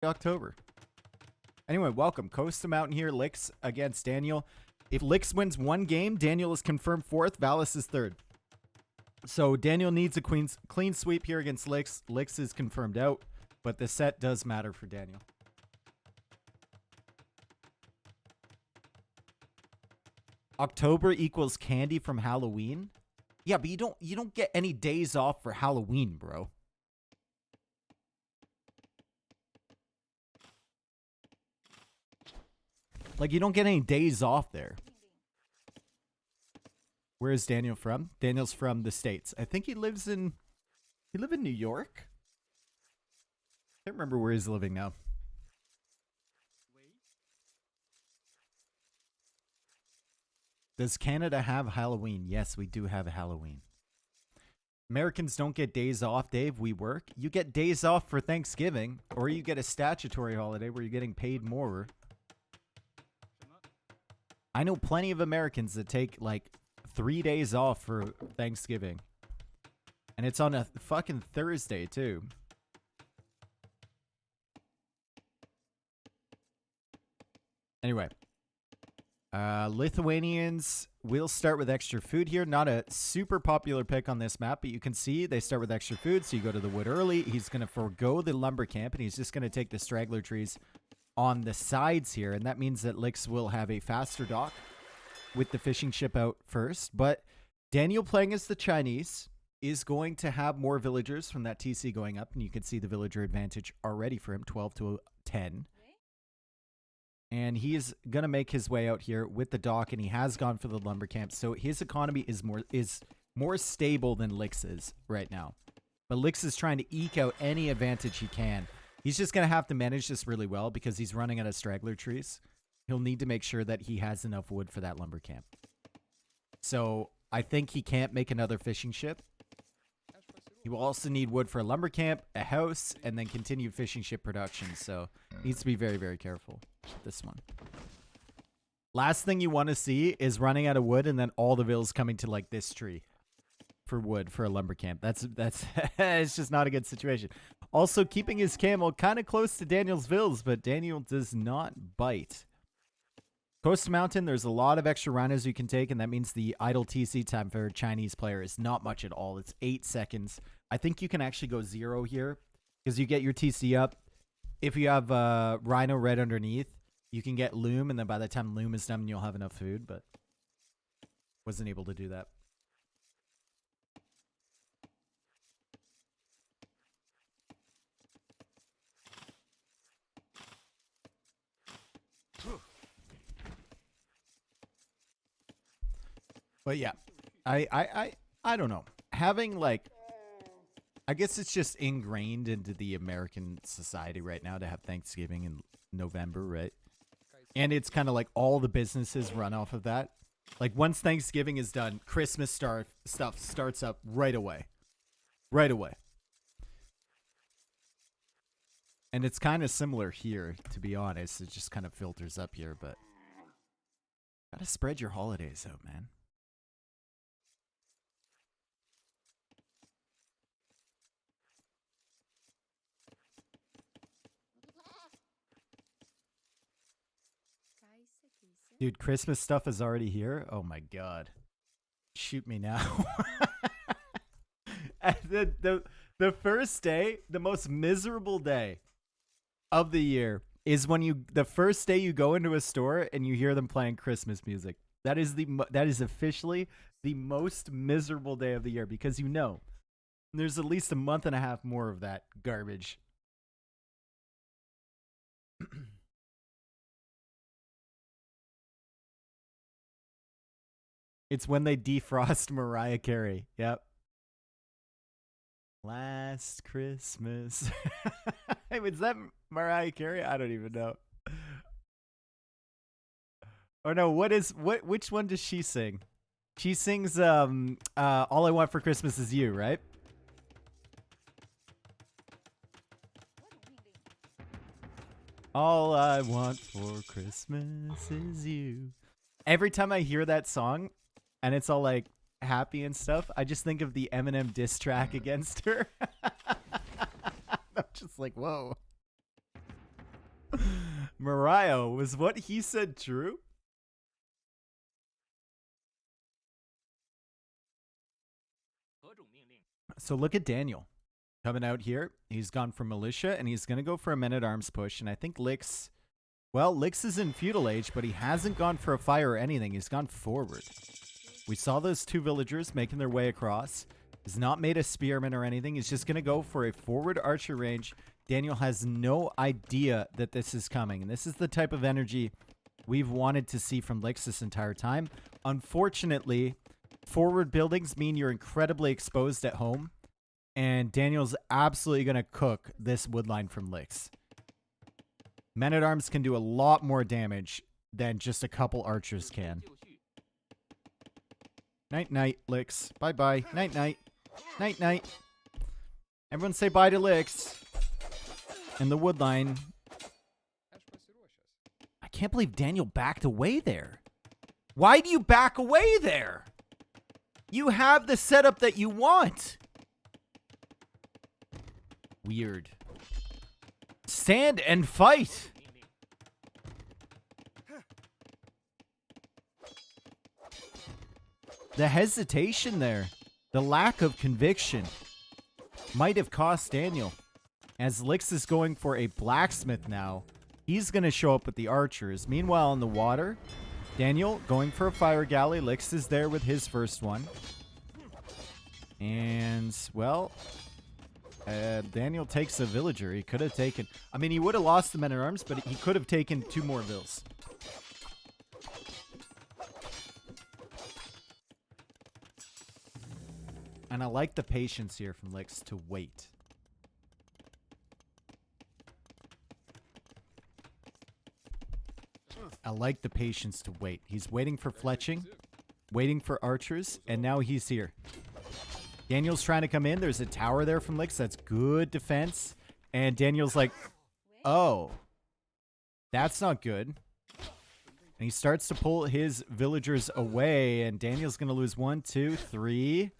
October. Anyway, welcome. Coast to Mountain here. Licks against Daniel. If Licks wins one game, Daniel is confirmed fourth. Valis is third. So Daniel needs a clean sweep here against Licks. Licks is confirmed out, but the set does matter for Daniel. October equals candy from Halloween. Yeah, but you don't get any days off for Halloween, bro. Like, you don't get any days off there. Where is Daniel from? Daniel's from the States. I think he lives in... He live in New York? Can't remember where he's living now. Does Canada have Halloween? Yes, we do have a Halloween. Americans don't get days off, Dave. We work. You get days off for Thanksgiving, or you get a statutory holiday where you're getting paid more. I know plenty of Americans that take, like, 3 days off for Thanksgiving. And it's on a fucking Thursday, too. Anyway. Lithuanians will start with extra food here. Not a super popular pick on this map, but you can see they start with extra food, so you go to the wood early. He's going to forego the lumber camp, and he's just going to take the straggler trees on the sides here, and that means that Licks will have a faster dock with the fishing ship out first. But Daniel, playing as the Chinese, is going to have more villagers from that TC going up, and you can see the villager advantage already for him, 12 to 10. And he is going to make his way out here with the dock, and he has gone for the lumber camp, so his economy is more stable than Licks's right now. But Licks is trying to eke out any advantage he can. He's just going to have to manage this really well because he's running out of straggler trees. He'll need to make sure that he has enough wood for that lumber camp. So I think he can't make another fishing ship. He will also need wood for a lumber camp, a house, and then continue fishing ship production. So needs to be very, very careful with this one. Last thing you want to see is running out of wood and then all the vills coming to like this tree for wood for a lumber camp. That's it's just not a good situation. Also keeping his camel kind of close to Daniel's vills, but Daniel does not bite. Coast Mountain, there's a lot of extra rhinos you can take, and that means the idle TC time for a Chinese player is not much at all. It's 8 seconds. I think you can actually go 0 here because you get your TC up. If you have Rhino red underneath, you can get Loom, and then by the time Loom is done, you'll have enough food, but wasn't able to do that. But yeah, I don't know. Having like, I guess it's just ingrained into the American society right now to have Thanksgiving in November, right? And it's kind of like all the businesses run off of that. Like once Thanksgiving is done, Christmas stuff starts up right away. Right away. And it's kind of similar here, to be honest. It just kind of filters up here, but gotta spread your holidays out, man. Dude, Christmas stuff is already here? Oh my god. Shoot me now. the first day, the most miserable day of the year is when the first day you go into a store and you hear them playing Christmas music. That is officially the most miserable day of the year because you know there's at least a month and a half more of that garbage. It's when they defrost Mariah Carey. Yep. Last Christmas. Hey, was that Mariah Carey? I don't even know. Or no, which one does she sing? She sings All I Want for Christmas Is You, right? All I want for Christmas is you. Every time I hear that song, and it's all like happy and stuff, I just think of the Eminem diss track against her. I'm just like, whoa. Mariah, was what he said true? So look at Daniel coming out here. He's gone for militia, and he's going to go for a men-at-arms push. And I think Lix, well, Lix is in feudal age, but he hasn't gone for a fire or anything. He's gone forward. We saw those two villagers making their way across. He's not made a spearman or anything. He's just going to go for a forward archer range. Daniel has no idea that this is coming. And this is the type of energy we've wanted to see from Lix this entire time. Unfortunately, forward buildings mean you're incredibly exposed at home. And Daniel's absolutely going to cook this woodline from Lix. Men-at-Arms can do a lot more damage than just a couple archers can. Night-night, Lix. Bye-bye. Night-night. Night-night. Everyone say bye to Lix. And the woodline. I can't believe Daniel backed away there. Why do you back away there? You have the setup that you want. Weird. Stand and fight. The hesitation there, the lack of conviction might have cost Daniel. As Lix is going for a blacksmith now, he's going to show up with the archers. Meanwhile, in the water, Daniel going for a fire galley. Lix is there with his first one. And, well, Daniel takes a villager. He could have taken... I mean, he would have lost the men-at-arms, but he could have taken 2 more vills. And I like the patience here from Lix to wait. I like the patience to wait. He's waiting for fletching, waiting for archers, and now he's here. Daniel's trying to come in. There's a tower there from Lix. That's good defense. And Daniel's like, oh, that's not good. And he starts to pull his villagers away, and Daniel's going to lose 1, 2, 3.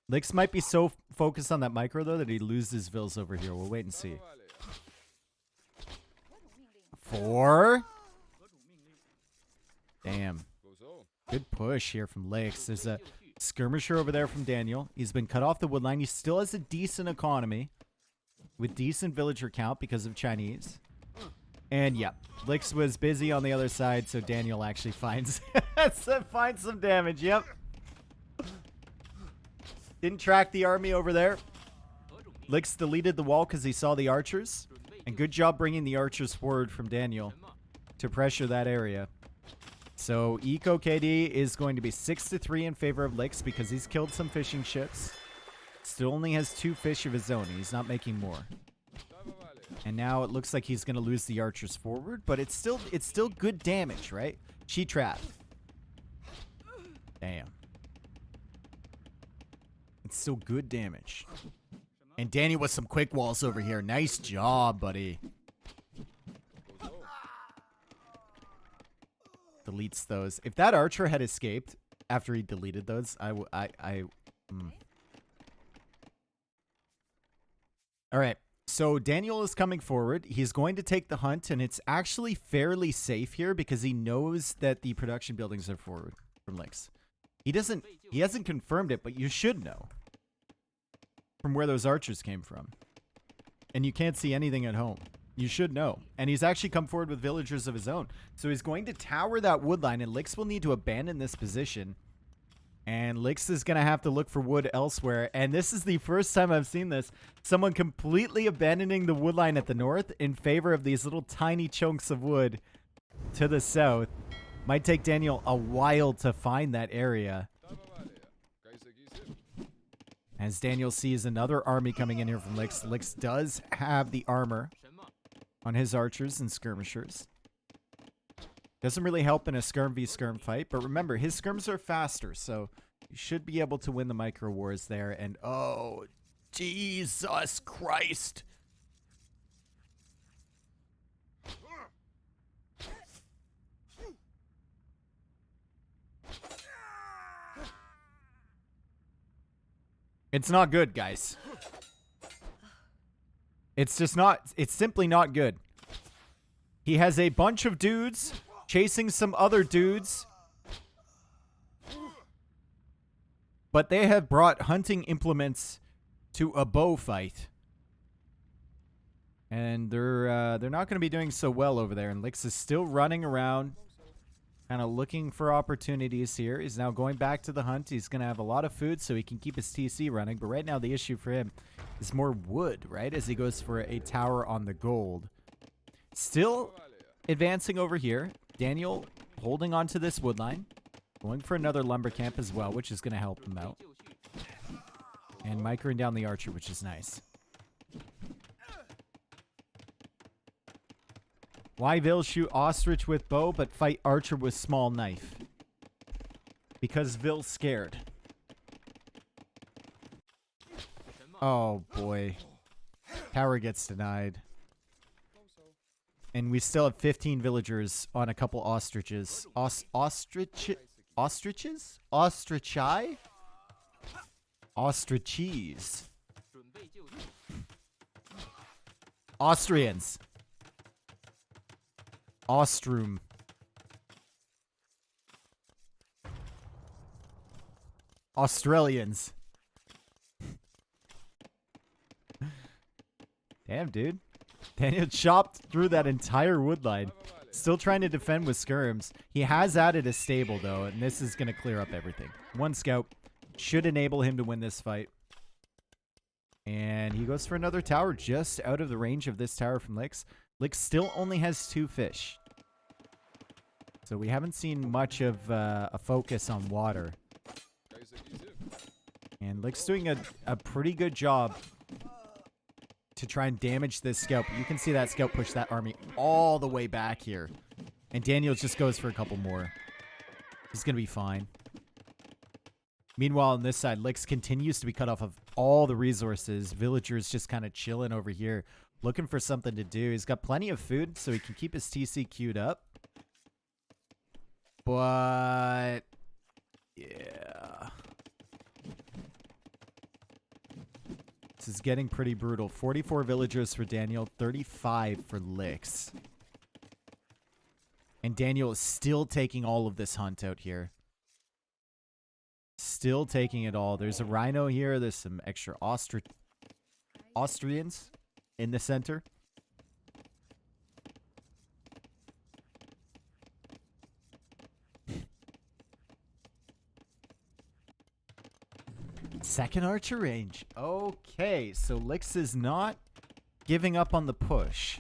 Lix might be so focused on that micro, though, that he loses vills over here. We'll wait and see. 4. Damn. Good push here from Lix. There's a skirmisher over there from Daniel. He's been cut off the woodline. He still has a decent economy with decent villager count because of Chinese. And yeah, Lix was busy on the other side, so Daniel actually finds finds some damage. Yep. Didn't track the army over there. Lix deleted the wall because he saw the archers. And good job bringing the archers forward from Daniel to pressure that area. So Eco KD is going to be 6-3 in favor of Lix because he's killed some fishing ships. Still only has 2 fish of his own. He's not making more. And now it looks like he's going to lose the archers forward, but it's still good damage, right? She trap. Damn. It's still good damage. And Danny with some quick walls over here. Nice job, buddy. Deletes those. If that archer had escaped after he deleted those, All right. So Daniel is coming forward. He's going to take the hunt, and it's actually fairly safe here because he knows that the production buildings are forward from Lix. He hasn't confirmed it, but you should know from where those archers came from. And you can't see anything at home. You should know. And he's actually come forward with villagers of his own. So he's going to tower that woodline, and Lix will need to abandon this position. And Lix is going to have to look for wood elsewhere. And this is the first time I've seen this. Someone completely abandoning the woodline at the north in favor of these little tiny chunks of wood to the south. Might take Daniel a while to find that area. As Daniel sees another army coming in here from Lix. Lix does have the armor on his archers and skirmishers. Doesn't really help in a skirm v skirm fight, but remember, his skirms are faster, so you should be able to win the micro wars there. And oh, Jesus Christ. It's not good, guys. It's just not, it's simply not good. He has a bunch of dudes chasing some other dudes, but they have brought hunting implements to a bow fight. And they're not going to be doing so well over there. And Lix is still running around, kind of looking for opportunities here. He's now going back to the hunt. He's going to have a lot of food so he can keep his TC running. But right now the issue for him is more wood, right? As he goes for a tower on the gold. Still advancing over here. Daniel holding on to this wood line. Going for another lumber camp as well, which is going to help him out. And microing down the archer, which is nice. Why will shoot ostrich with bow, but fight archer with small knife? Because Vill's scared. Oh, boy. Tower gets denied. And we still have 15 villagers on a couple ostriches. Ostriches? Ostrichi? Ostriches. Austrians. Ostrom. Australians. Damn, dude. Daniel chopped through that entire wood line. Still trying to defend with skirms. He has added a stable, though, and this is going to clear up everything. One scout should enable him to win this fight. And he goes for another tower just out of the range of this tower from Lix. Lix still only has 2 fish. So we haven't seen much of a focus on water. And Lix doing a pretty good job to try and damage this scout. But you can see that scout push that army all the way back here. And Daniel just goes for a couple more. He's going to be fine. Meanwhile, on this side, Lix continues to be cut off of all the resources. Villagers just kind of chilling over here, looking for something to do. He's got plenty of food, so he can keep his TC queued up. But yeah. This is getting pretty brutal. 44 villagers for Daniel, 35 for Lix. And Daniel is still taking all of this hunt out here. Still taking it all. There's a rhino here. There's some extra Austrians in the center. Second archer range. Okay, so Lix is not giving up on the push.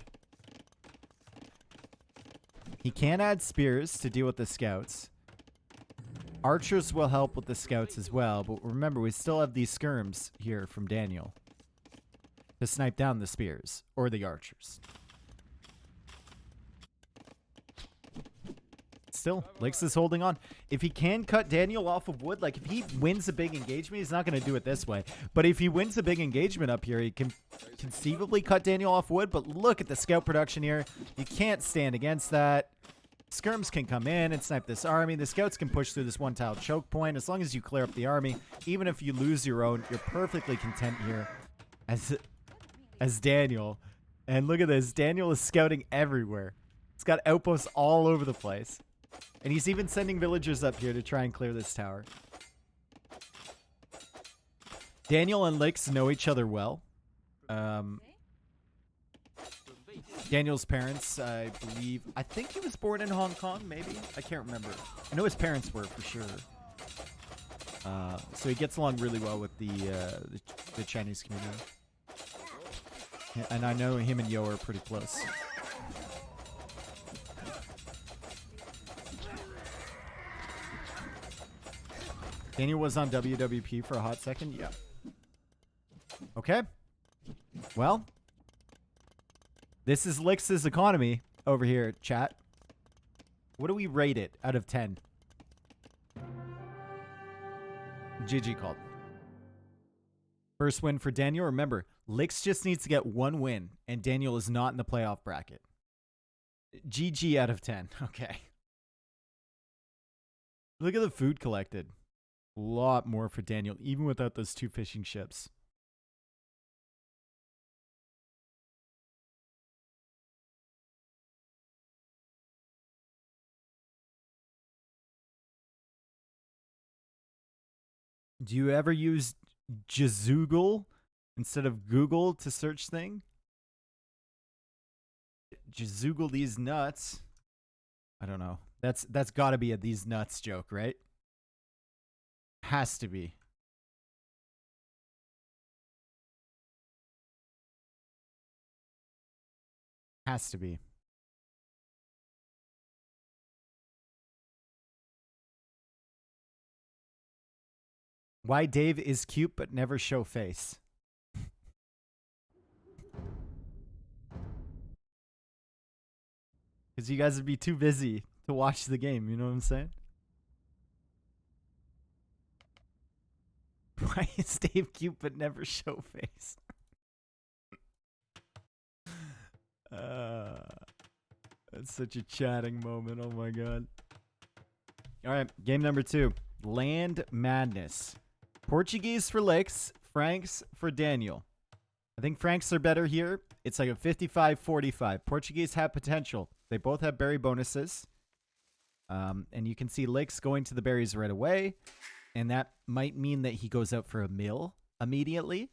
He can add spears to deal with the scouts. Archers will help with the scouts as well, but remember, we still have these skirms here from Daniel to snipe down the spears or the archers. Still, Lix is holding on. If he can cut Daniel off of wood, like if he wins a big engagement, he's not going to do it this way. But if he wins a big engagement up here, he can conceivably cut Daniel off wood. But look at the scout production here. You can't stand against that. Skirms can come in and snipe this army. The scouts can push through this one-tile choke point. As long as you clear up the army, even if you lose your own, you're perfectly content here as Daniel. And look at this. Daniel is scouting everywhere. He's got outposts all over the place. And he's even sending villagers up here to try and clear this tower. Daniel and Lix know each other well. Daniel's parents, I believe, I think he was born in Hong Kong, maybe? I can't remember. I know his parents were, for sure. So he gets along really well with the Chinese community. And I know him and Yo are pretty close. Daniel was on WWP for a hot second? Yeah. Okay. Well, this is Lix's economy over here, chat. What do we rate it out of 10? GG called. First win for Daniel. Remember, Lix just needs to get 1 win, and Daniel is not in the playoff bracket. GG out of 10. Okay. Look at the food collected. A lot more for Daniel, even without those 2 fishing ships. Do you ever use Jazoogle instead of Google to search thing? Jazoogle these nuts. I don't know. That's got to be a these nuts joke, right? Has to be. Has to be. Why Dave is cute but never show face. Because you guys would be too busy to watch the game, you know what I'm saying? Why is Dave cute but never show face? That's such a chatting moment. Oh my god. All right, game number 2. Land Madness. Portuguese for Licks, Franks for Daniel. I think Franks are better here. It's like a 55-45. Portuguese have potential. They both have berry bonuses. And you can see Licks going to the berries right away. And that might mean that he goes out for a mill immediately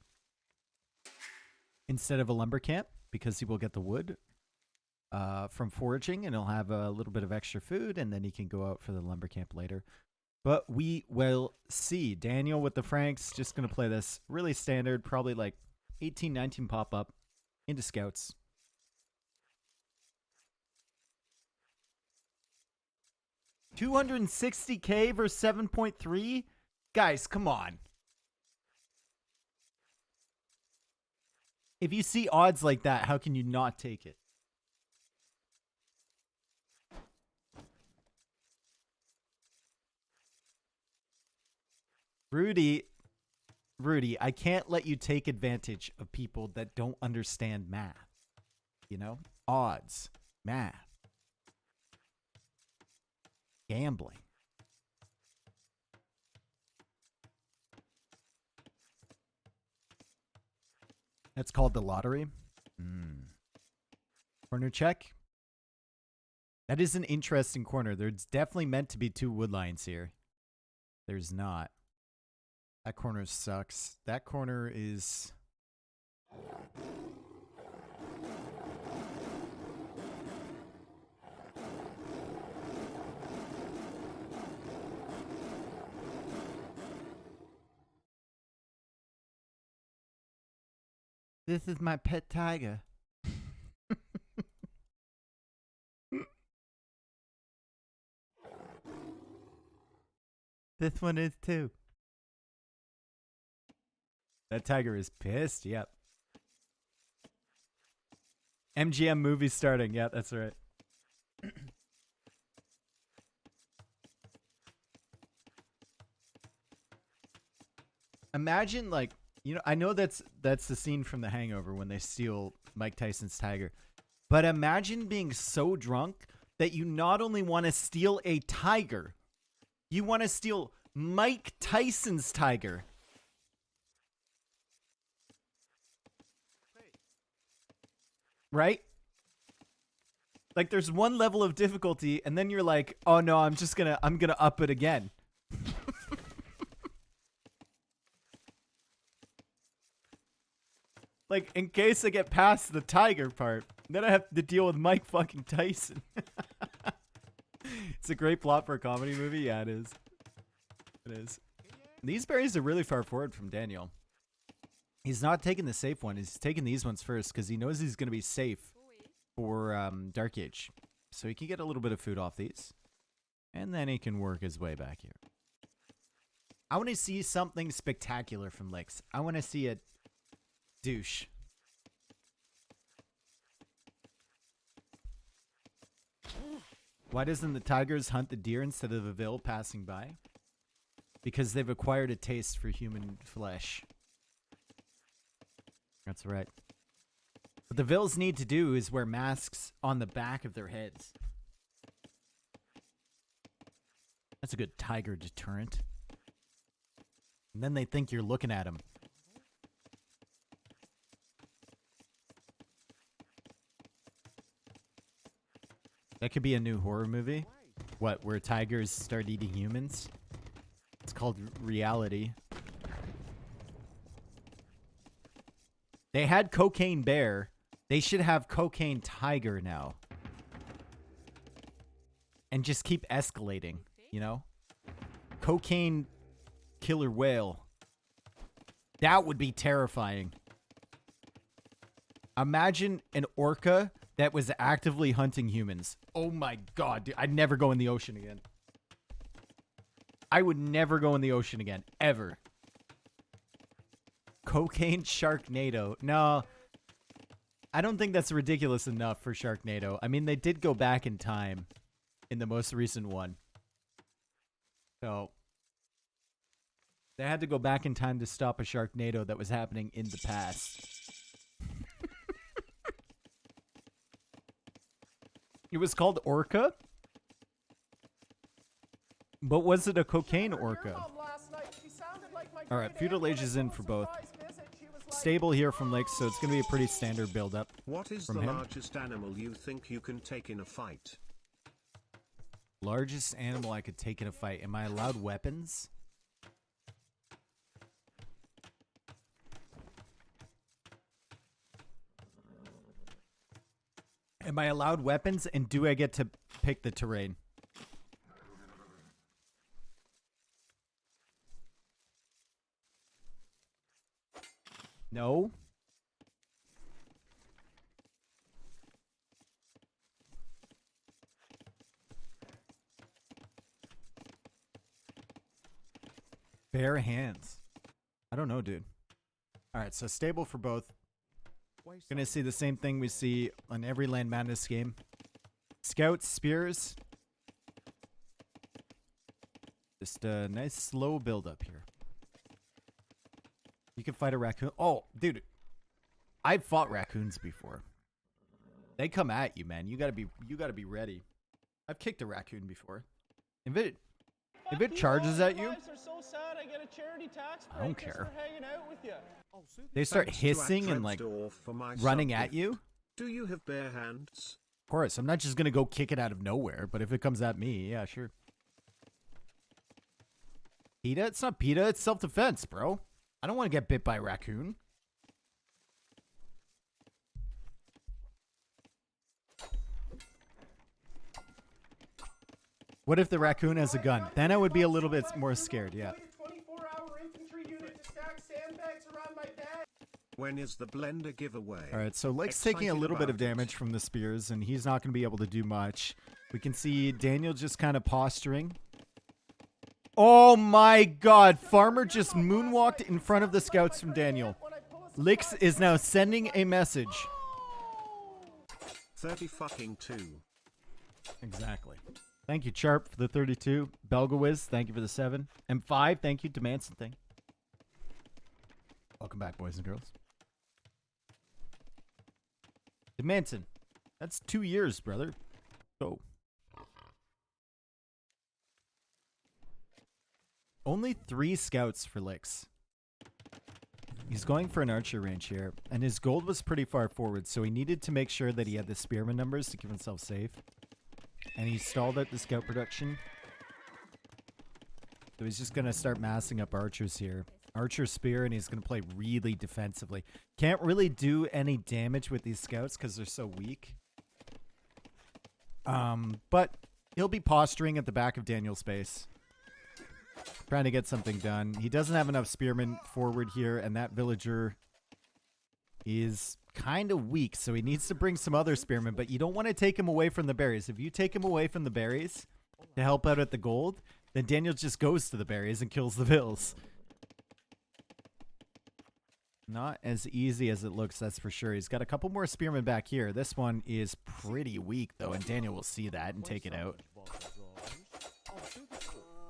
instead of a lumber camp because he will get the wood from foraging and he'll have a little bit of extra food and then he can go out for the lumber camp later. But we will see. Daniel with the Franks, just going to play this really standard, probably like 18, 19 pop-up into scouts. $260K versus 7.3? Guys, come on. If you see odds like that, how can you not take it? Rudy, I can't let you take advantage of people that don't understand math. You know? Odds, math, gambling. That's called the lottery. Corner check. That is an interesting corner. There's definitely meant to be 2 wood lines here. There's not. That corner sucks. That corner is... This is my pet tiger. This one is too. That tiger is pissed. Yep. MGM movie starting. Yeah, that's right. Imagine, like, you know, I know that's the scene from The Hangover when they steal Mike Tyson's tiger. But imagine being so drunk that you not only want to steal a tiger, you want to steal Mike Tyson's tiger. Right? Like there's one level of difficulty and then you're like, "Oh no, I'm going to up it again." Like in case I get past the tiger part, then I have to deal with Mike fucking Tyson. It's a great plot for a comedy movie. Yeah, it is. It is. These berries are really far forward from Daniel. He's not taking the safe one. He's taking these ones first because he knows he's going to be safe for Dark Age. So he can get a little bit of food off these. And then he can work his way back here. I want to see something spectacular from Licks. I want to see a douche. Why doesn't the tigers hunt the deer instead of the vil passing by? Because they've acquired a taste for human flesh. That's right. What the vils need to do is wear masks on the back of their heads. That's a good tiger deterrent. And then they think you're looking at them. That could be a new horror movie. What, where tigers start eating humans? It's called Reality. They had cocaine bear. They should have cocaine tiger now. And just keep escalating, you know? Cocaine killer whale. That would be terrifying. Imagine an orca that was actively hunting humans. Oh my god, dude, I'd never go in the ocean again. I would never go in the ocean again, ever. Cocaine Sharknado. No, I don't think that's ridiculous enough for Sharknado. I mean, they did go back in time in the most recent one. So, they had to go back in time to stop a Sharknado that was happening in the past. It was called Orca? But was it a cocaine orca? Alright, Feudal Age is in for both. Stable here from Lix, so it's going to be a pretty standard build-up. What is the largest animal you think you can take in a fight? Largest animal I could take in a fight. Am I allowed weapons? Am I allowed weapons, and do I get to pick the terrain? No? Bare hands. I don't know, dude. Alright, so stable for both. Gonna see the same thing we see on every Land Madness game. Scouts, spears. Just a nice slow build up here. You can fight a raccoon. Oh, dude. I've fought raccoons before. They come at you, man. You gotta be ready. I've kicked a raccoon before. If it charges at you, I don't care. They start hissing and like running at you. Do you have bare hands? Of course, I'm not just gonna go kick it out of nowhere, but if it comes at me, yeah, sure. PETA? It's not PETA, it's self-defense, bro. I don't want to get bit by a raccoon. What if the raccoon has a gun? Then I would be a little bit more scared, yeah. When is the blender giveaway? Alright, so Lake's taking a little bit of damage from the spears, and he's not going to be able to do much. We can see Daniel just kind of posturing. Oh my god, Farmer just moonwalked in front of the scouts from Daniel. Lix is now sending a message. 30 fucking 2. Exactly. Thank you, Charp, for the 32. Belgawiz, thank you for the 7. M5, thank you. Demanson, thing. Welcome back, boys and girls. Demanson, that's 2 years, brother. Go. Only 3 scouts for Lix. He's going for an archer range here, and his gold was pretty far forward, so he needed to make sure that he had the spearman numbers to keep himself safe. And he stalled out the scout production. So he's just going to start massing up archers here. Archer spear, and he's going to play really defensively. Can't really do any damage with these scouts because they're so weak. But he'll be posturing at the back of Daniel's base, trying to get something done. He doesn't have enough spearmen forward here, and that villager is kind of weak, so he needs to bring some other spearmen, but you don't want to take him away from the berries. If you take him away from the berries to help out at the gold, then Daniel just goes to the berries and kills the vills. Not as easy as it looks, that's for sure. He's got a couple more spearmen back here. This one is pretty weak, though, and Daniel will see that and take it out.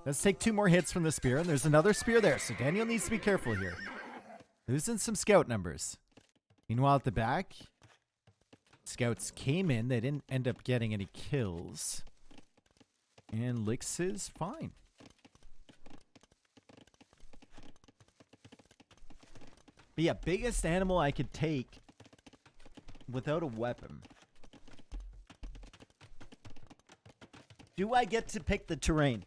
Let's take 2 more hits from the spear, and there's another spear there, so Daniel needs to be careful here. Losing some scout numbers. Meanwhile, at the back, scouts came in. They didn't end up getting any kills. And Lix is fine. But yeah, biggest animal I could take without a weapon. Do I get to pick the terrain?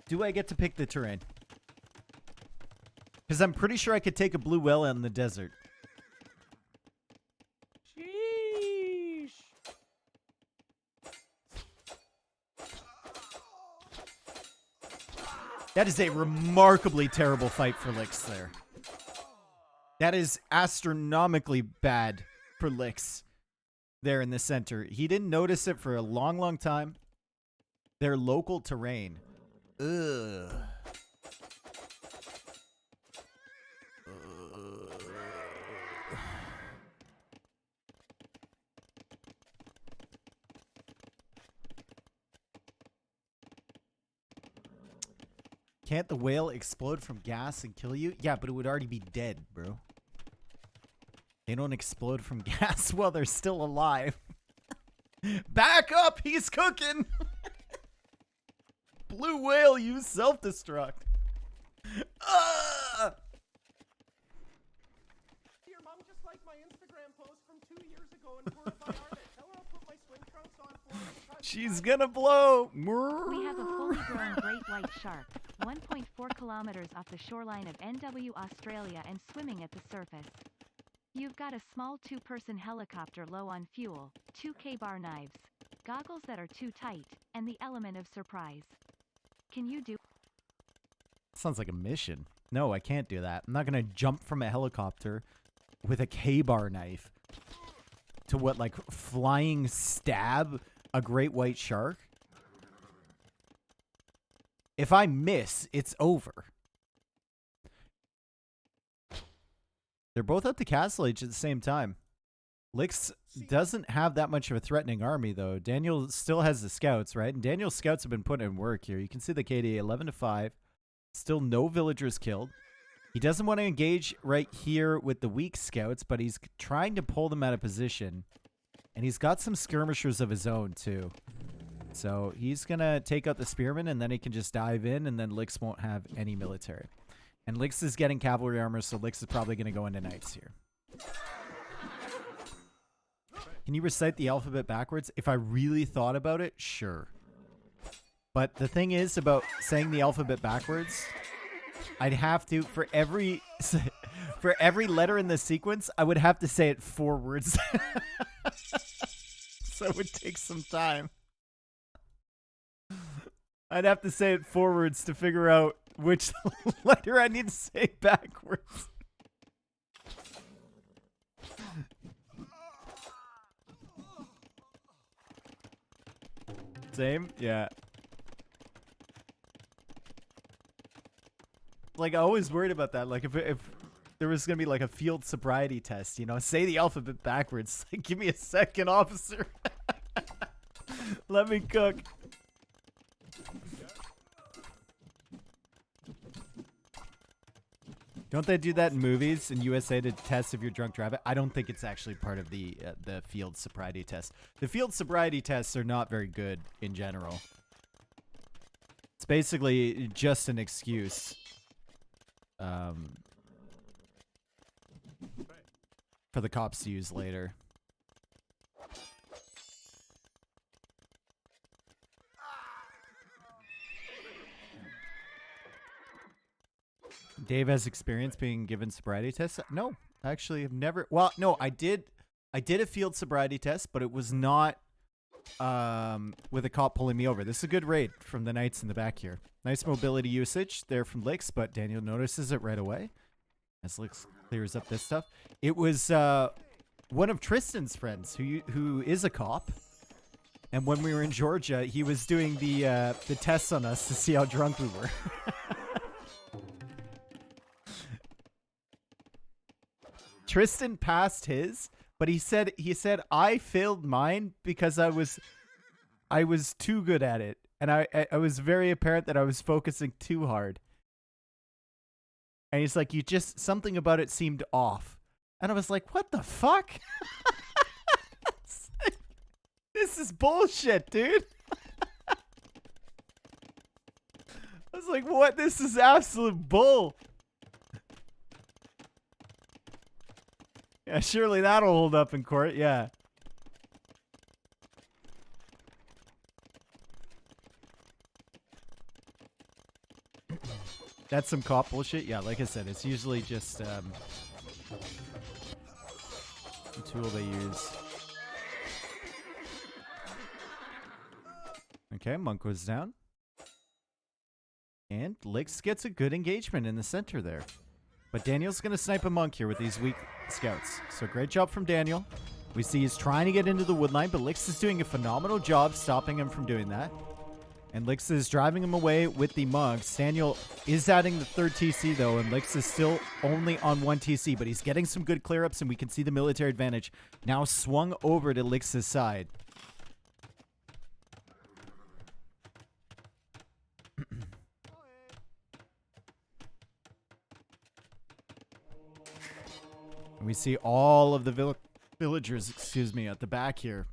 Do I get to pick the terrain? Because I'm pretty sure I could take a blue whale in the desert. Sheesh. That is a remarkably terrible fight for Licks there. That is astronomically bad for Licks there in the center. He didn't notice it for a long, long time. Their local terrain. Ugh. Can't the whale explode from gas and kill you? Yeah, but it would already be dead, bro. They don't explode from gas while they're still alive. Back up! He's cooking! Blue whale, use self-destruct. Your mom just liked my Instagram post from 2 years ago and fortified armor. Tell her I'll put my swim trunks on for her. She's gonna blow. We have a fully grown great white shark, 1.4 kilometers off the shoreline of NW Australia and swimming at the surface. You've got a small two-person helicopter low on fuel, 2 K-bar knives, goggles that are too tight, and the element of surprise. Can you do? Sounds like a mission. No, I can't do that. I'm not gonna jump from a helicopter with a K-bar knife to what, like, flying stab a great white shark? If I miss, it's over. They're both at the castle age at the same time. Licks doesn't have that much of a threatening army, though. Daniel still has the scouts, right? And Daniel's scouts have been putting in work here. You can see the KDA 11-5. Still no villagers killed. He doesn't want to engage right here with the weak scouts, but he's trying to pull them out of position. And he's got some skirmishers of his own, too. So he's going to take out the spearmen, and then he can just dive in, and then Licks won't have any military. And Licks is getting cavalry armor, so Licks is probably going to go into knights here. Can you recite the alphabet backwards? If I really thought about it, sure. But the thing is about saying the alphabet backwards, I'd have to, for every letter in the sequence, I would have to say it forwards. So it would take some time. I'd have to say it forwards to figure out which letter I need to say backwards. Same? Yeah. Like, I always worried about that. Like, if there was going to be, like, a field sobriety test, you know, say the alphabet backwards. Like, give me a second, officer. Let me cook. Don't they do that in movies in USA to test if you're drunk driving? I don't think it's actually part of the field sobriety test. The field sobriety tests are not very good in general. It's basically just an excuse for the cops to use later. Dave has experience being given sobriety tests? No, actually, I've never. Well, no, I did a field sobriety test, but it was not with a cop pulling me over. This is a good raid from the knights in the back here. Nice mobility usage there from Licks, but Daniel notices it right away as Licks clears up this stuff. It was one of Tristan's friends who is a cop, and when we were in Georgia, he was doing the tests on us to see how drunk we were. Tristan passed his, but he said I failed mine because I was too good at it, and I was very apparent that I was focusing too hard. And he's like, something about it seemed off, and I was like, what the fuck? This is bullshit, dude. I was like, what? This is absolute bull. Yeah, surely that'll hold up in court, yeah. That's some cop bullshit. Yeah, like I said, it's usually just the tool they use. Okay, Monk goes down. And Lix gets a good engagement in the center there. But Daniel's going to snipe a Monk here with these weak scouts. So great job from Daniel. We see he's trying to get into the wood line, but Lix is doing a phenomenal job stopping him from doing that. And Lix is driving him away with the Monks. Daniel is adding the third TC, though, and Lix is still only on one TC, but he's getting some good clear-ups, and we can see the military advantage now swung over to Lix's side. And we see all of the villagers, at the back here.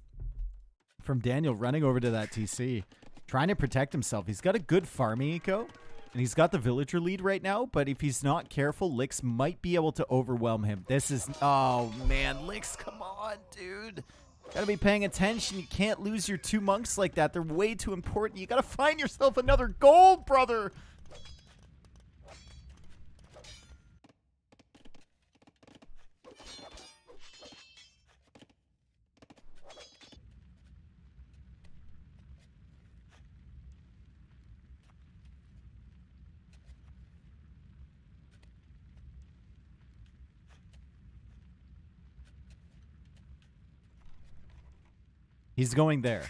From Daniel running over to that TC. Trying to protect himself. He's got a good farming eco. And he's got the villager lead right now. But if he's not careful, Lix might be able to overwhelm him. This is... Oh, man. Lix, come on, dude. Gotta be paying attention. You can't lose your 2 monks like that. They're way too important. You gotta find yourself another gold, brother. He's going there.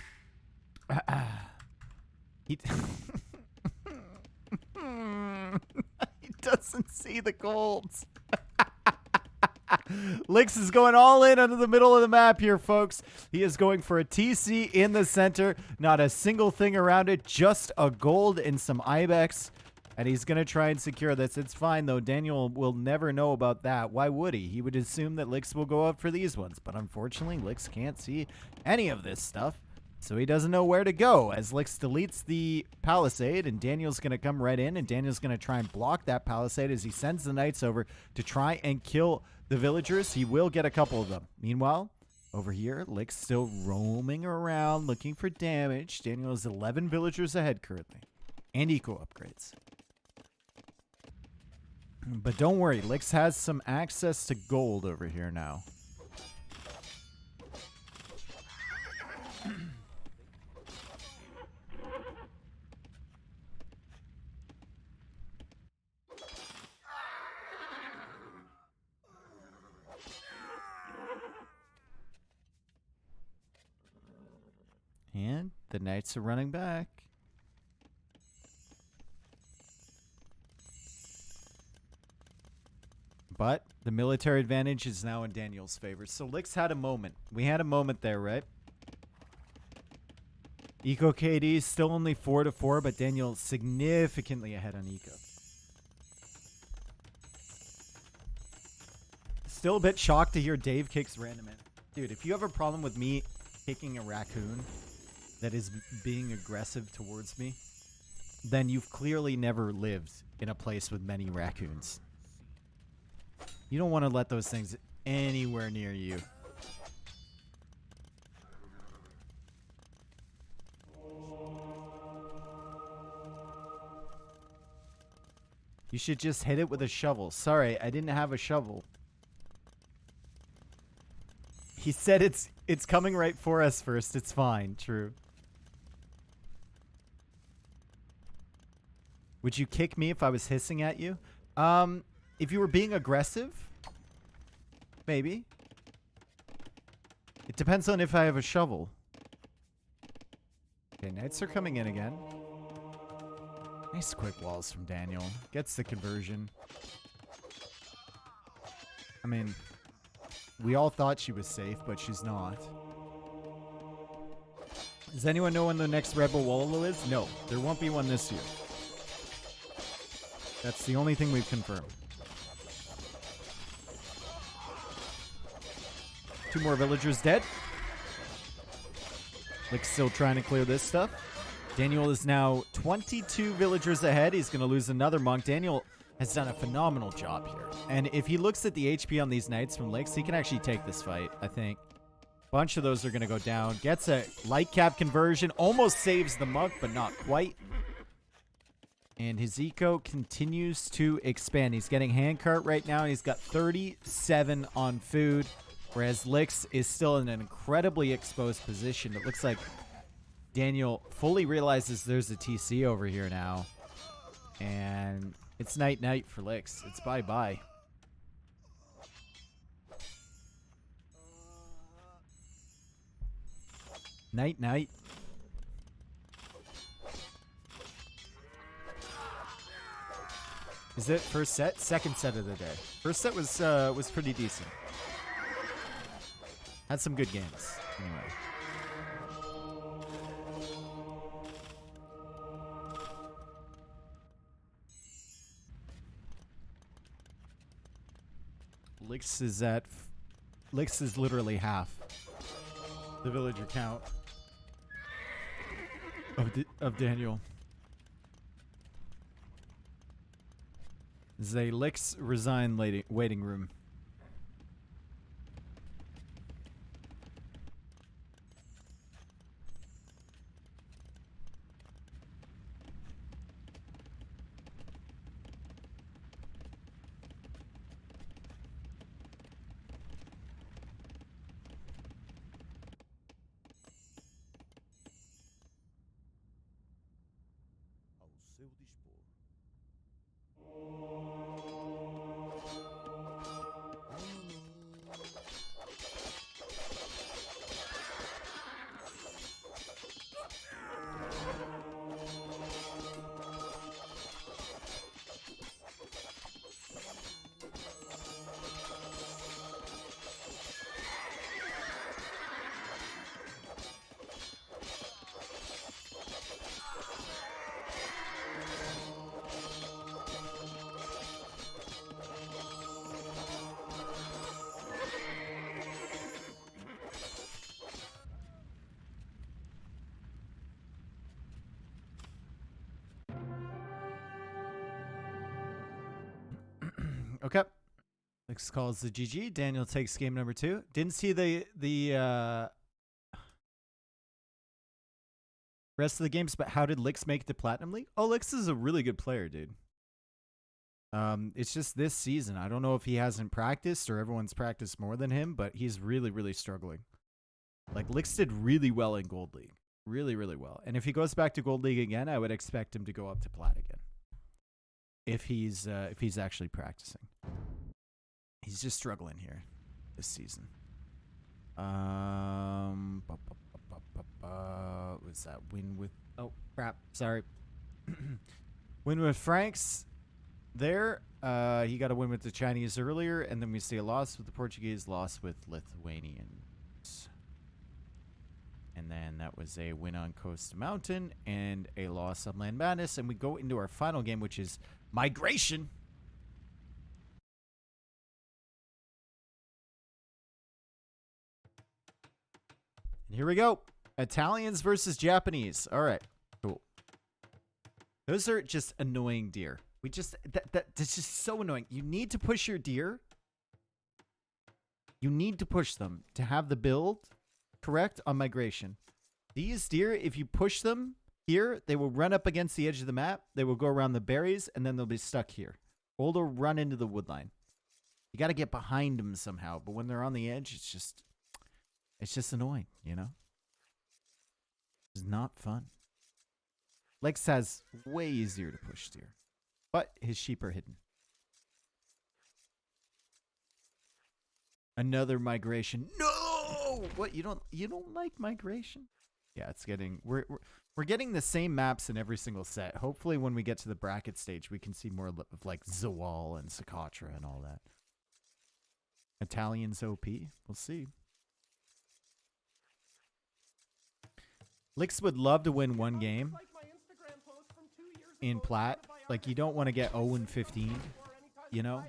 He he doesn't see the golds. Lix is going all in under the middle of the map here, folks. He is going for a TC in the center. Not a single thing around it. Just a gold and some Ibex. And he's going to try and secure this. It's fine, though. Daniel will never know about that. Why would he? He would assume that Lix will go up for these ones. But unfortunately, Lix can't see any of this stuff. So he doesn't know where to go as Lix deletes the palisade. And Daniel's going to come right in. And Daniel's going to try and block that palisade as he sends the knights over to try and kill the villagers. He will get a couple of them. Meanwhile, over here, Lix still roaming around looking for damage. Daniel is 11 villagers ahead currently. And eco upgrades. But don't worry, Lix has some access to gold over here now. And the knights are running back. But the military advantage is now in Daniel's favor. So Lix had a moment. We had a moment there, right? Eco KD is still only 4-4, but Daniel significantly ahead on Eco. Still a bit shocked to hear Dave kicks random in. Dude, if you have a problem with me kicking a raccoon that is being aggressive towards me, then you've clearly never lived in a place with many raccoons. You don't want to let those things anywhere near you. You should just hit it with a shovel. Sorry, I didn't have a shovel. He said it's coming right for us first. It's fine. True. Would you kick me if I was hissing at you? If you were being aggressive, maybe. It depends on if I have a shovel. Okay, knights are coming in again. Nice quick walls from Daniel. Gets the conversion. I mean, we all thought she was safe, but she's not. Does anyone know when the next Rebel Wallow is? No, there won't be one this year. That's the only thing we've confirmed. 2 more villagers dead. Lix still trying to clear this stuff. Daniel is now 22 villagers ahead. He's going to lose another monk. Daniel has done a phenomenal job here. And if he looks at the HP on these knights from Lix, he can actually take this fight, I think. Bunch of those are going to go down. Gets a light cap conversion. Almost saves the monk, but not quite. And his eco continues to expand. He's getting handcart right now. He's got 37 on food, whereas Lix is still in an incredibly exposed position. It looks like Daniel fully realizes there's a TC over here now. And it's night-night for Lix. It's bye-bye. Night-night. Is it first set? Second set of the day. First set was pretty decent. Had some good games. Anyway. Lix is literally half the villager count of Daniel. This is a Lix resign waiting room. Okay. Lix calls the GG. Daniel takes game number 2. Didn't see the rest of the games, but how did Lix make the Platinum League? Oh, Lix is a really good player, dude. It's just this season. I don't know if he hasn't practiced or everyone's practiced more than him, but he's really, really struggling. Like, Lix did really well in Gold League. Really, really well. And if he goes back to Gold League again, I would expect him to go up to Plat again. If he's actually practicing. He's just struggling here this season. Was that win with... Oh, crap. Sorry. Win with Franks. There. He got a win with the Chinese earlier, and then we see a loss with the Portuguese, loss with Lithuanians. And then that was a win on Coast Mountain and a loss on Land Madness. And we go into our final game, which is Migration. And here we go. Italians versus Japanese. All right. Cool. Those are just annoying deer. That's just so annoying. You need to push your deer. You need to push them to have the build correct on migration. These deer, if you push them here, they will run up against the edge of the map. They will go around the berries, and then they'll be stuck here. Or they'll run into the wood line. You got to get behind them somehow. But when they're on the edge, it's just annoying, you know? It's not fun. Lex has way easier to push deer. But his sheep are hidden. Another migration. No! What, you don't like migration? Yeah, it's getting we're getting the same maps in every single set. Hopefully when we get to the bracket stage, we can see more of like Zawal and Socotra and all that. Italians OP. We'll see. Lix would love to win one game in Plat. Like, you don't want to get 0-15, you know?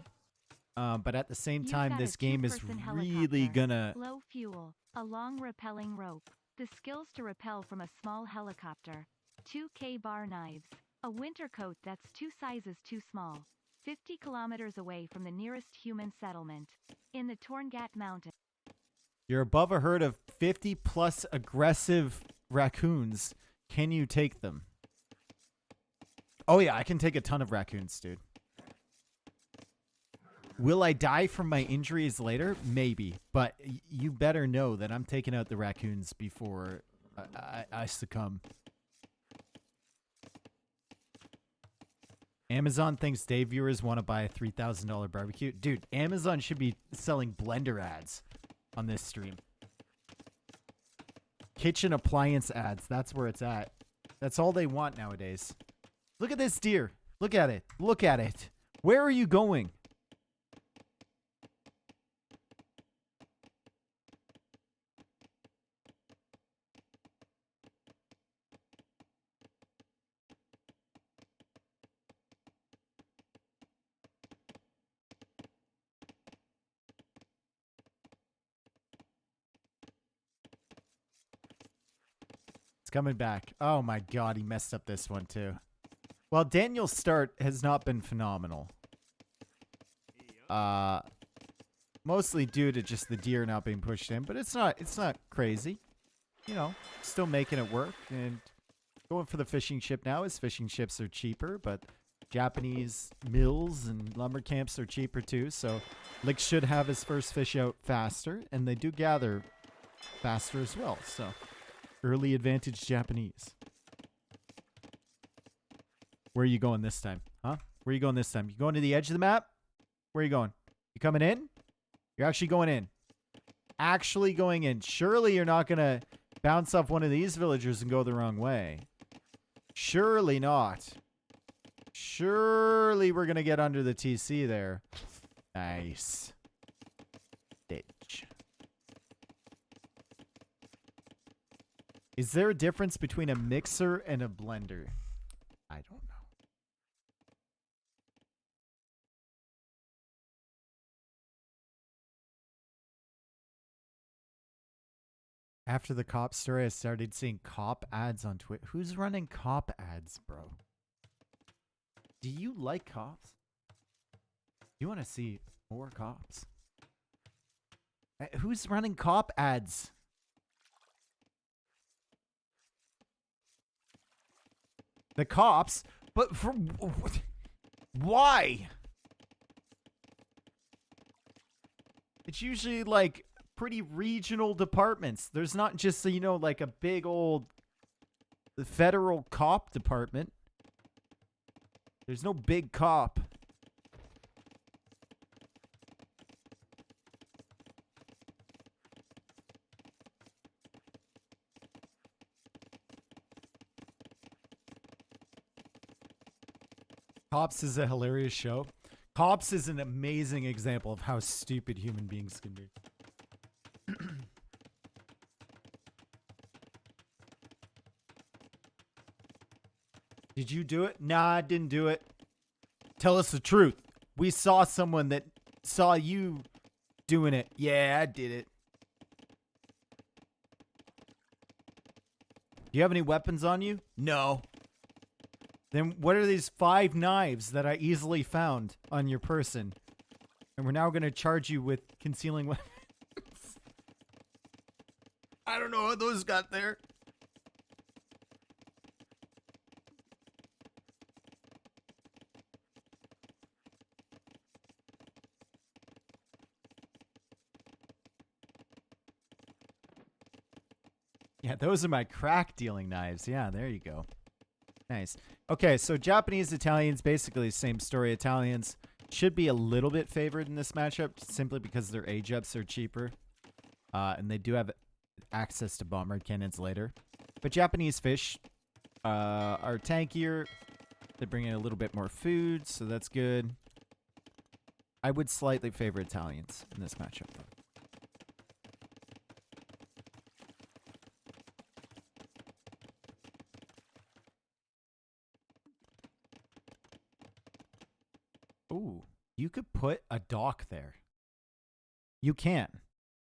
But at the same time, this game is really gonna... Low fuel, a long rappelling rope, the skills to rappel from a small helicopter, 2K bar knives, a winter coat that's 2 sizes too small, 50 kilometers away from the nearest human settlement, in the Torngat Mountain. You're above a herd of 50-plus aggressive raccoons. Can you take them? Oh yeah, I can take a ton of raccoons, dude. Will I die from my injuries later? Maybe, but you better know that I'm taking out the raccoons before I succumb. Amazon thinks day viewers want to buy a $3,000 barbecue. Dude, Amazon should be selling blender ads on this stream. Kitchen appliance ads. That's where it's at. That's all they want nowadays. Look at this deer. Look at it. Look at it. Where are you going? It's coming back. Oh my god, he messed up this one too. Well, Daniel's start has not been phenomenal. Mostly due to just the deer not being pushed in, but it's not crazy. You know, still making it work and going for the fishing ship now. His fishing ships are cheaper, but Japanese mills and lumber camps are cheaper too, so Lick should have his first fish out faster, and they do gather faster as well, so early advantage Japanese. Where are you going this time? Huh? Where are you going this time? You going to the edge of the map? Where are you going? You coming in? You're actually going in. Actually going in. Surely you're not going to bounce off one of these villagers and go the wrong way. Surely not. Surely we're going to get under the TC there. Nice. Ditch. Is there a difference between a mixer and a blender? I don't know. After the cop story, I started seeing cop ads on Twitter. Who's running cop ads, bro? Do you like cops? You want to see more cops? Who's running cop ads? The cops? But for... Why? It's usually like pretty regional departments. There's not just, you know, like a big old federal cop department. There's no big cop. Cops is a hilarious show. Cops is an amazing example of how stupid human beings can be. Did you do it? Nah, I didn't do it. Tell us the truth. We saw someone that saw you doing it. Yeah, I did it. Do you have any weapons on you? No. Then what are these 5 knives that I easily found on your person? And we're now going to charge you with concealing weapons. I don't know how those got there. Yeah, those are my crack dealing knives. Yeah, there you go. Nice. Okay, so Japanese, Italians, basically the same story. Italians should be a little bit favored in this matchup simply because their age-ups are cheaper. And they do have access to bomber cannons later. But Japanese fish are tankier. They bring in a little bit more food, so that's good. I would slightly favor Italians in this matchup, though. Ooh, you could put a dock there. You can.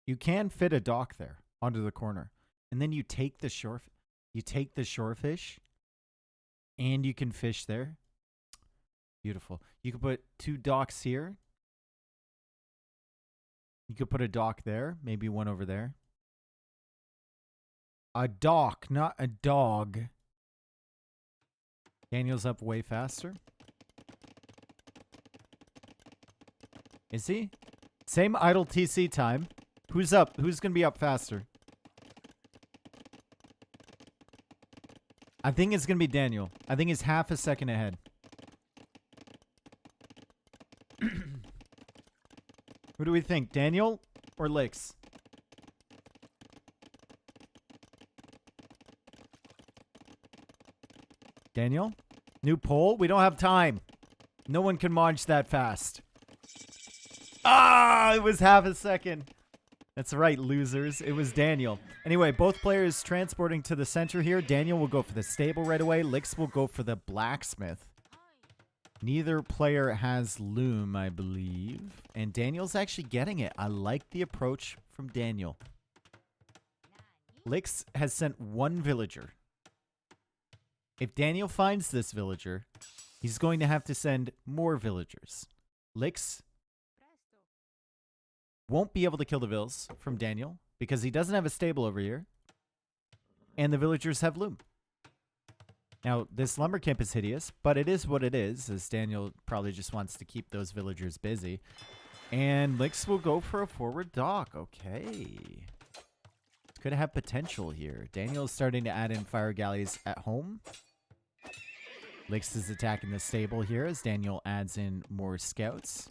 You can fit a dock there onto the corner. And then you take the shore fish and you can fish there. Beautiful. You could put 2 docks here. You could put a dock there, maybe one over there. A dock, not a dog. Daniel's up way faster. Is he? Same idle TC time. Who's up? Who's going to be up faster? I think it's going to be Daniel. I think he's half a second ahead. Who do we think? Daniel or Licks? Daniel? New poll? We don't have time. No one can march that fast. Ah, it was half a second. That's right, losers. It was Daniel. Anyway, both players transporting to the center here. Daniel will go for the stable right away. Licks will go for the blacksmith. Neither player has loom, I believe. And Daniel's actually getting it. I like the approach from Daniel. Licks has sent one villager. If Daniel finds this villager, he's going to have to send more villagers. Licks won't be able to kill the vills from Daniel because he doesn't have a stable over here. And the villagers have loom. Now, this lumber camp is hideous, but it is what it is, as Daniel probably just wants to keep those villagers busy. And Licks will go for a forward dock. Okay. Could have potential here. Daniel's starting to add in fire galleys at home. Licks is attacking the stable here as Daniel adds in more scouts.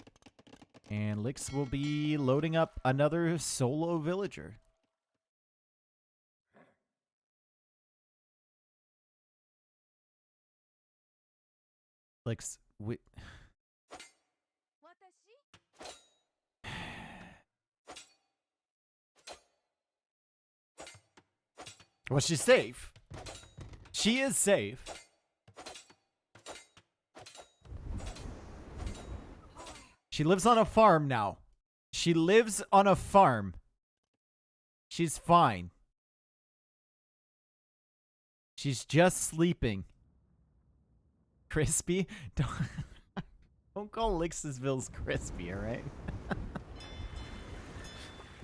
And Licks will be loading up another solo villager. Licks, well, she's safe. She is safe. She lives on a farm now. She lives on a farm. She's fine. She's just sleeping. Crispy? Don't call Lixsville's crispy, alright?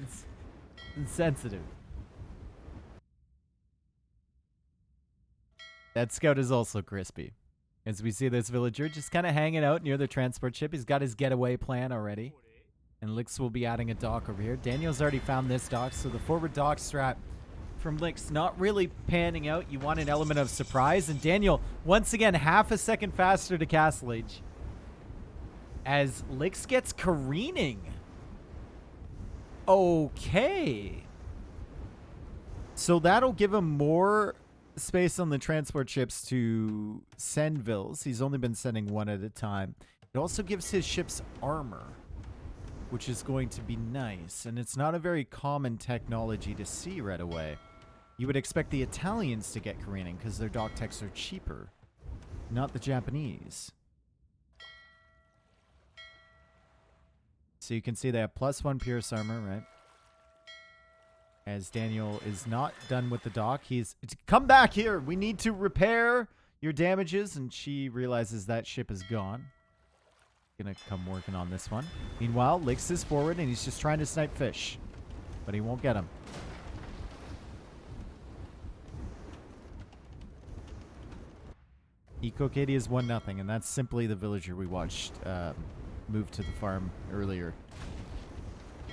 It's insensitive. That scout is also crispy. As we see this villager just kind of hanging out near the transport ship. He's got his getaway plan already. And Licks will be adding a dock over here. Daniel's already found this dock, so the forward dock strat from Licks not really panning out. You want an element of surprise. And Daniel, once again, half a second faster to Castle Age. As Licks gets careening. Okay. So that'll give him more space on the transport ships to send vills. He's only been sending one at a time. It also gives his ships armor, which is going to be nice. And it's not a very common technology to see right away. You would expect the Italians to get careening because their dock techs are cheaper, not the Japanese. So you can see they have +1 Pierce armor, right? As Daniel is not done with the dock. He's, come back here. We need to repair your damages. And she realizes that ship is gone. Gonna come working on this one. Meanwhile, Licks is forward and he's just trying to snipe fish. But he won't get him. Eco Katie is 1-0, and that's simply the villager we watched move to the farm earlier.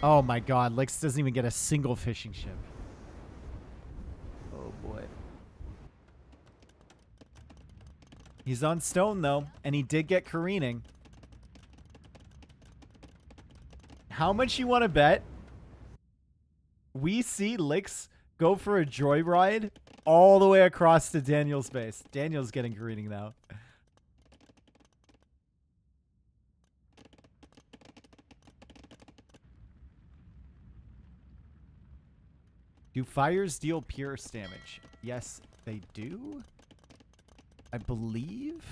Oh my god, Licks doesn't even get a single fishing ship. Oh boy. He's on stone though, and he did get careening. How much you want to bet we see Licks go for a joyride all the way across to Daniel's base? Daniel's getting careening now. Do fires deal pierce damage? Yes, they do. I believe.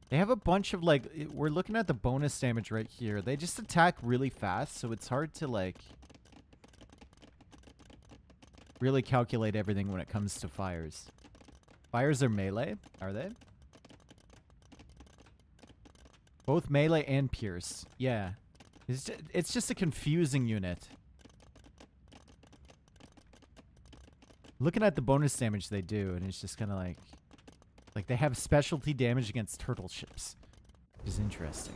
They have a bunch of, like, we're looking at the bonus damage right here. They just attack really fast, so it's hard to, like, really calculate everything when it comes to fires. Fires are melee, are they? Both melee and pierce. Yeah. It's just a confusing unit. Looking at the bonus damage they do, and it's just kind of like, Like, they have specialty damage against turtle ships, which is interesting.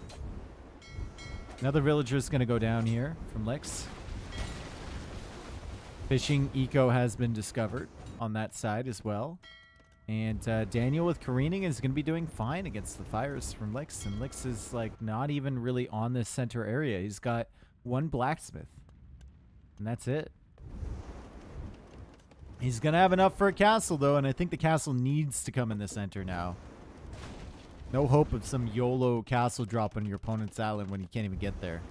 Another villager is going to go down here from Licks. Fishing eco has been discovered on that side as well. And Daniel with careening is going to be doing fine against the fires from Licks. And Licks is, like, not even really on this center area. He's got one blacksmith. And that's it. He's going to have enough for a castle, though. And I think the castle needs to come in the center now. No hope of some YOLO castle drop on your opponent's island when you can't even get there.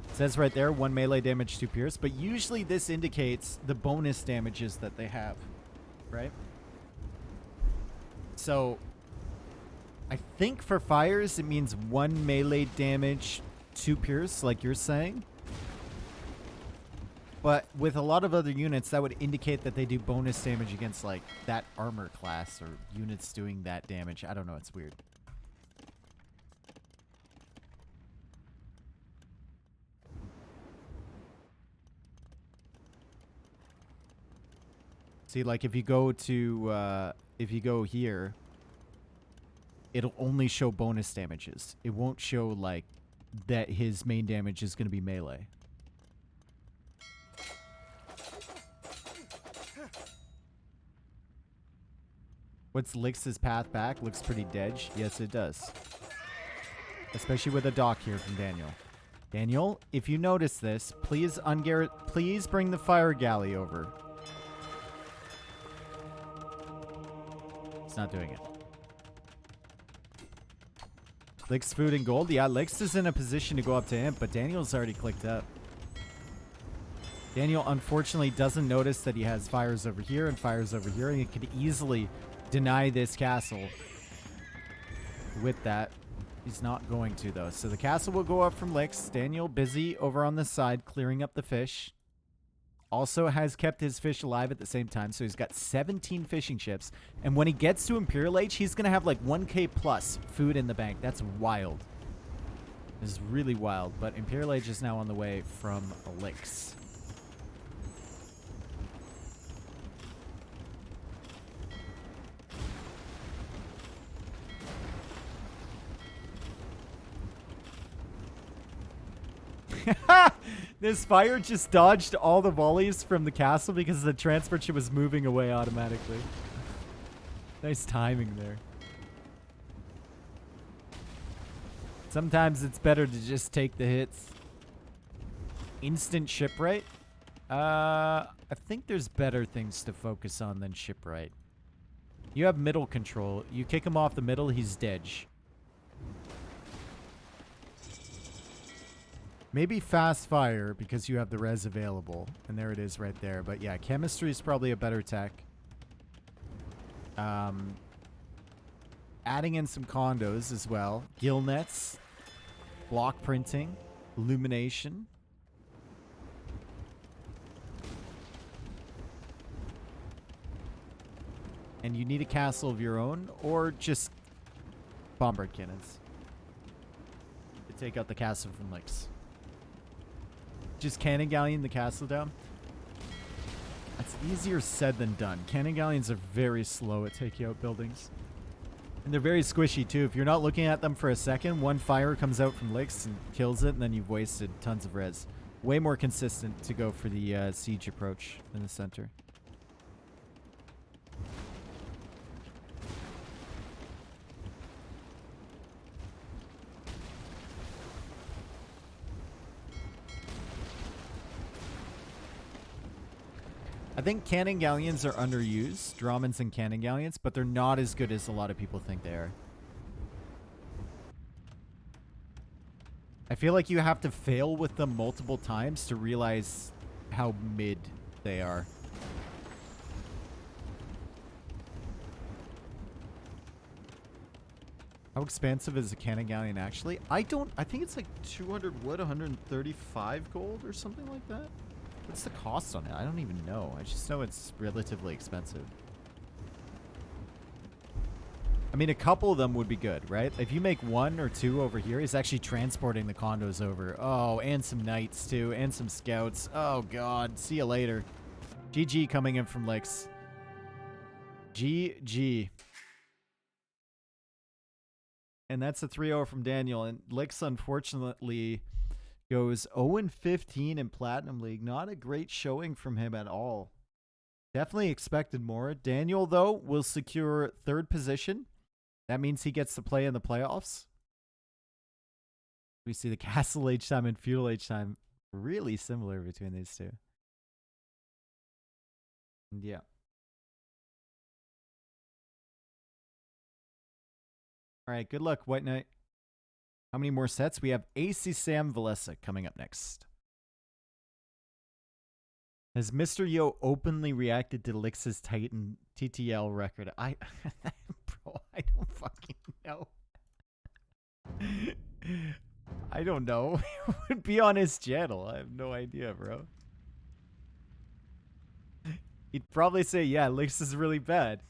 It says right there, 1 melee damage, 2 pierce. But usually this indicates the bonus damages that they have, right? So, I think for fires, it means 1 melee damage, 2 pierce, like you're saying. But with a lot of other units, that would indicate that they do bonus damage against, like, that armor class or units doing that damage. I don't know. It's weird. See, like, if you go to, if you go here, it'll only show bonus damages. It won't show, like, that his main damage is going to be melee. What's Lix's path back? Looks pretty dead. Yes, it does. Especially with a dock here from Daniel. Daniel, if you notice this, please please bring the fire galley over. It's not doing it. Lix food and gold. Yeah, Lix is in a position to go up to him, but Daniel's already clicked up. Daniel, unfortunately, doesn't notice that he has fires over here and fires over here, and he could easily deny this castle with that. He's not going to, though. So the castle will go up from Lix. Daniel busy over on the side clearing up the fish. Also has kept his fish alive at the same time, so he's got 17 fishing ships. And when he gets to Imperial Age, he's going to have like 1k plus food in the bank. That's wild. This is really wild. But Imperial Age is now on the way from Lix. This fire just dodged all the volleys from the castle because the transport ship was moving away automatically. Nice timing there. Sometimes it's better to just take the hits. Instant shipwright? I think there's better things to focus on than shipwright. You have middle control. You kick him off the middle, he's dead. Maybe fast fire because you have the res available. And there it is right there. But yeah, chemistry is probably a better tech. Adding in some condos as well. Gill nets. Block printing. Illumination. And you need a castle of your own or just bombard cannons to take out the castle from Lix. Just cannon galleon the castle down. That's easier said than done. Cannon galleons are very slow at taking out buildings. And they're very squishy too. If you're not looking at them for a second, one fire comes out from Lix and kills it, and then you've wasted tons of res. Way more consistent to go for the siege approach in the center. I think cannon galleons are underused, Dramens and cannon galleons, but they're not as good as a lot of people think they are. I feel like you have to fail with them multiple times to realize how mid they are. How expansive is a cannon galleon actually? I think it's like 200 wood, 135 gold or something like that. What's the cost on it? I don't even know. I just know it's relatively expensive. I mean, a couple of them would be good, right? If you make 1 or 2 over here, he's actually transporting the condos over. Oh, and some knights too, and some scouts. Oh god, see you later. GG coming in from Licks. GG. And that's a 3-0 from Daniel. And Licks, unfortunately, goes 0-15 in Platinum League. Not a great showing from him at all. Definitely expected more. Daniel, though, will secure 3rd position. That means he gets to play in the playoffs. We see the Castle Age time and Feudal Age time really similar between these two. And yeah. All right, good luck, White Knight. How many more sets? We have AC Sam Valesa coming up next. Has Mr. Yo openly reacted to Lix's Titan TTL record? Bro, I don't fucking know. I don't know. It would be on his channel. I have no idea, bro. He'd probably say, yeah, Lix is really bad.